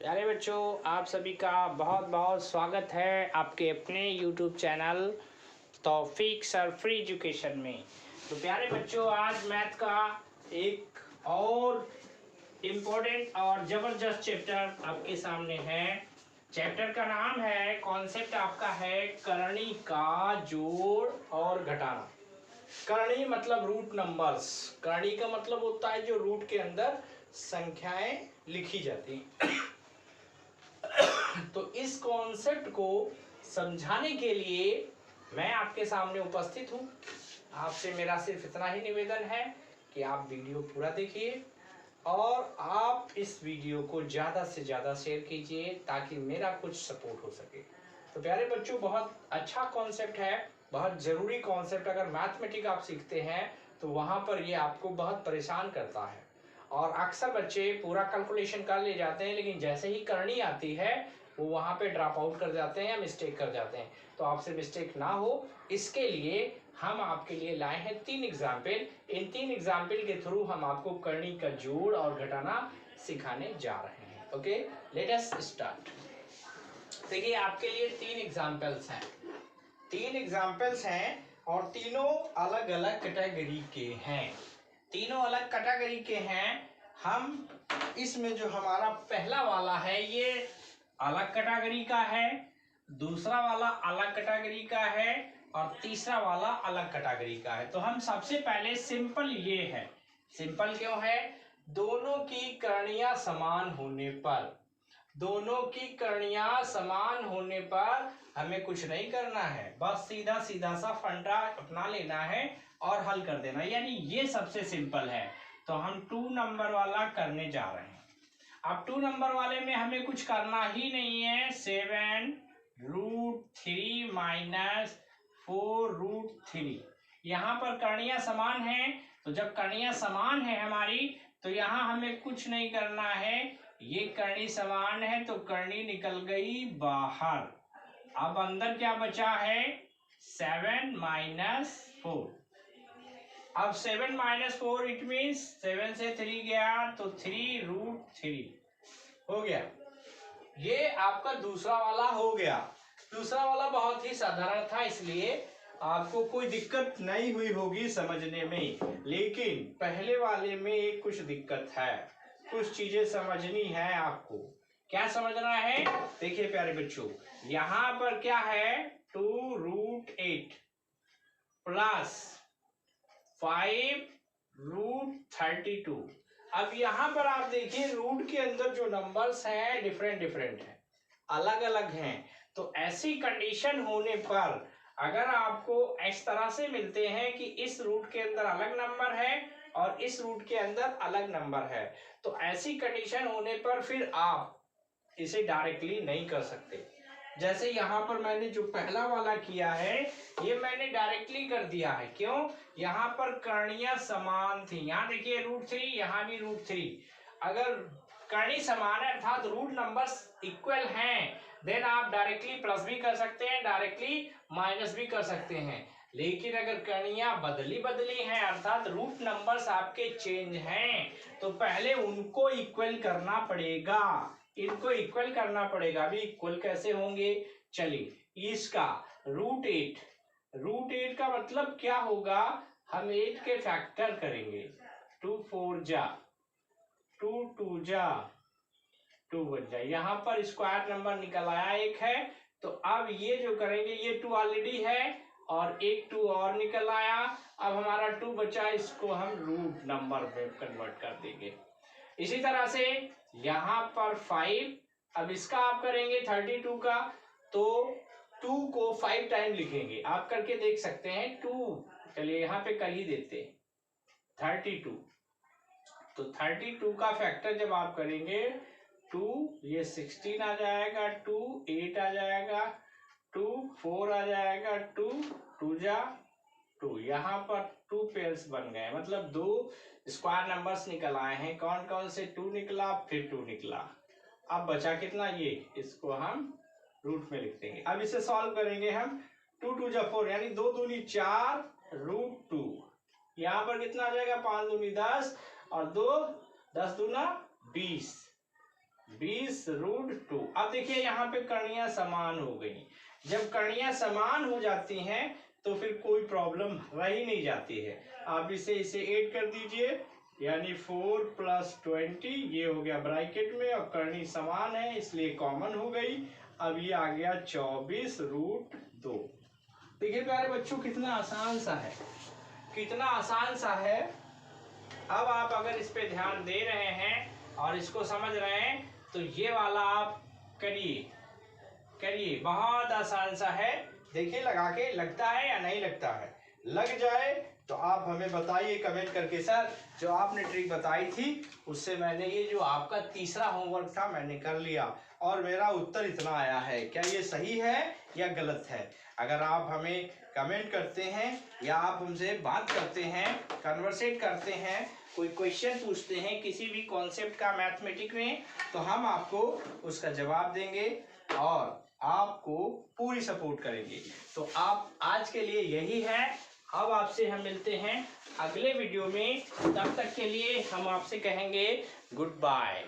प्यारे बच्चों, आप सभी का बहुत बहुत स्वागत है आपके अपने YouTube चैनल तौफीक सर फ्री एजुकेशन में। तो प्यारे बच्चों, आज मैथ का एक और इम्पोर्टेंट और ज़बरदस्त चैप्टर आपके सामने है। चैप्टर का नाम है, कॉन्सेप्ट आपका है करणी का जोड़ और घटाना। करणी मतलब रूट नंबर्स। करणी का मतलब होता है जो रूट के अंदर संख्याएं लिखी जाती हैं। तो इस कॉन्सेप्ट को समझाने के लिए मैं आपके सामने उपस्थित हूं। आपसे मेरा सिर्फ इतना ही निवेदन है कि आप वीडियो पूरा देखिए और आप इस वीडियो को ज़्यादा से ज़्यादा शेयर कीजिए ताकि मेरा कुछ सपोर्ट हो सके। तो प्यारे बच्चों, बहुत अच्छा कॉन्सेप्ट है, बहुत ज़रूरी कॉन्सेप्ट। अगर मैथमेटिक्स आप सीखते हैं तो वहाँ पर ये आपको बहुत परेशान करता है और अक्सर बच्चे पूरा कैलकुलेशन कर ले जाते हैं, लेकिन जैसे ही करनी आती है वो वहाँ पे ड्रॉप आउट कर जाते हैं या मिस्टेक कर जाते हैं। तो आपसे मिस्टेक ना हो इसके लिए हम आपके लिए लाए हैं 3 एग्जाम्पल। इन 3 एग्जाम्पल के थ्रू हम आपको करनी का जोड़ और घटाना सिखाने जा रहे हैं। Okay, let us start. देखिए, आपके लिए 3 एग्जाम्पल्स हैं। 3 एग्जाम्पल्स हैं और तीनों अलग अलग कैटेगरी के हैं। तीनों अलग कैटेगरी के हैं। हम इसमें जो हमारा पहला वाला है ये अलग कैटेगरी का है, दूसरा वाला अलग कैटेगरी का है और तीसरा वाला अलग कैटेगरी का है। तो हम सबसे पहले सिंपल ये है। सिंपल क्यों है? दोनों की करणियां समान होने पर, दोनों की करणियां समान होने पर हमें कुछ नहीं करना है, बस सीधा सीधा सा फंडा अपना लेना है और हल कर देना, यानी ये सबसे सिंपल है। तो हम 2 नंबर वाला करने जा रहे हैं। अब 2 नंबर वाले में हमें कुछ करना ही नहीं है। 7√3 माइनस 4√3। यहाँ पर करणियां समान है, तो जब करणियां समान है हमारी तो यहाँ हमें कुछ नहीं करना है। ये करनी समान है तो करनी निकल गई बाहर। अब अंदर क्या बचा है? 7 माइनस 4। अब 7 माइनस 4 इट मीन्स 7 से 3 गया तो 3√3 हो गया। ये आपका दूसरा वाला हो गया। दूसरा वाला बहुत ही साधारण था, इसलिए आपको कोई दिक्कत नहीं हुई होगी समझने में, लेकिन पहले वाले में कुछ दिक्कत है, कुछ चीजें समझनी है आपको। क्या समझना है? देखिए प्यारे बच्चों, यहां पर क्या है? 2√8 प्लस 5√32। अब यहां पर आप देखिए रूट के अंदर जो नंबर्स हैं डिफरेंट डिफरेंट हैं, अलग अलग हैं। तो ऐसी कंडीशन होने पर अगर आपको इस तरह से मिलते हैं कि इस रूट के अंदर अलग नंबर है और इस रूट के अंदर अलग नंबर है, तो ऐसी कंडीशन होने पर फिर आप इसे डायरेक्टली नहीं कर सकते। जैसे यहाँ पर मैंने जो पहला वाला किया है ये मैंने डायरेक्टली कर दिया है। क्यों? यहाँ पर करणियां समान थी। यहाँ देखिए √3, यहाँ भी √3। अगर करनी समान है अर्थात रूट नंबर्स इक्वल हैं, देन आप डायरेक्टली प्लस भी कर सकते हैं, डायरेक्टली माइनस भी कर सकते हैं। लेकिन अगर करणियां बदली बदली हैं अर्थात रूट नंबर्स आपके चेंज हैं, तो पहले उनको इक्वल करना पड़ेगा, इनको इक्वल करना पड़ेगा। अभी इक्वल कैसे होंगे? चलिए, इसका √8 का मतलब क्या होगा? हम 8 के फैक्टर करेंगे। 2 4 जा 2 2 जा 2 बन जाए। यहाँ पर स्क्वायर नंबर निकल आया, 1 है। तो अब ये जो करेंगे, ये 2 ऑलरेडी है और एक 2 और निकल आया। अब हमारा 2 बचा, इसको हम रूट नंबर में कन्वर्ट कर देंगे। इसी तरह से यहाँ पर 5, अब इसका आप करेंगे 32 का, तो 2 को 5 टाइम लिखेंगे। आप करके देख सकते हैं। 2, चलिए यहाँ पे कर ही देते हैं 32। तो 32 का फैक्टर जब आप करेंगे 2, ये 16 आ जाएगा, 2 8 आ जाएगा, 2 4 आ जाएगा, 2 2 जा 2। यहाँ पर 2 पेयर्स बन गए, मतलब 2 स्क्वायर नंबर्स निकल आए हैं। कौन कौन से? 2 निकला, फिर 2 निकला। अब बचा कितना? ये, इसको हम रूट में लिख देंगे। अब इसे सॉल्व करेंगे हम। 2 2 जा 4, यानी 2 दूनी 4 √2। यहाँ पर कितना आ जाएगा? 5 दूनी 10 और 2 10 दूना 20। 20√2। अब देखिए यहाँ पे कड़ियां समान हो गई। जब कड़ियां समान हो जाती हैं तो फिर कोई प्रॉब्लम रह ही नहीं जाती है। आप इसे ऐड कर दीजिए, यानी 4 + 20 ये हो गया ब्रैकेट में, और करनी समान है इसलिए कॉमन हो गई। अब ये आ गया 24√2। देखिए प्यारे बच्चों कितना आसान सा है, कितना आसान सा है। अब आप अगर इस पे ध्यान दे रहे हैं और इसको समझ रहे हैं तो ये वाला आप करिए, बहुत आसान सा है। देखिए लगा के, लगता है या नहीं लगता है? लग जाए तो आप हमें बताइए कमेंट करके, सर जो आपने ट्रिक बताई थी उससे मैंने ये जो आपका तीसरा होमवर्क था मैंने कर लिया और मेरा उत्तर इतना आया है। क्या ये सही है या गलत है? अगर आप हमें कमेंट करते हैं या आप हमसे बात करते हैं, कन्वर्सेट करते हैं, कोई क्वेश्चन पूछते हैं किसी भी कॉन्सेप्ट का मैथमेटिक्स में, तो हम आपको उसका जवाब देंगे और आपको पूरी सपोर्ट करेंगे। तो आप आज के लिए यही है। अब आपसे हम मिलते हैं अगले वीडियो में, तब तक के लिए हम आपसे कहेंगे गुड बाय।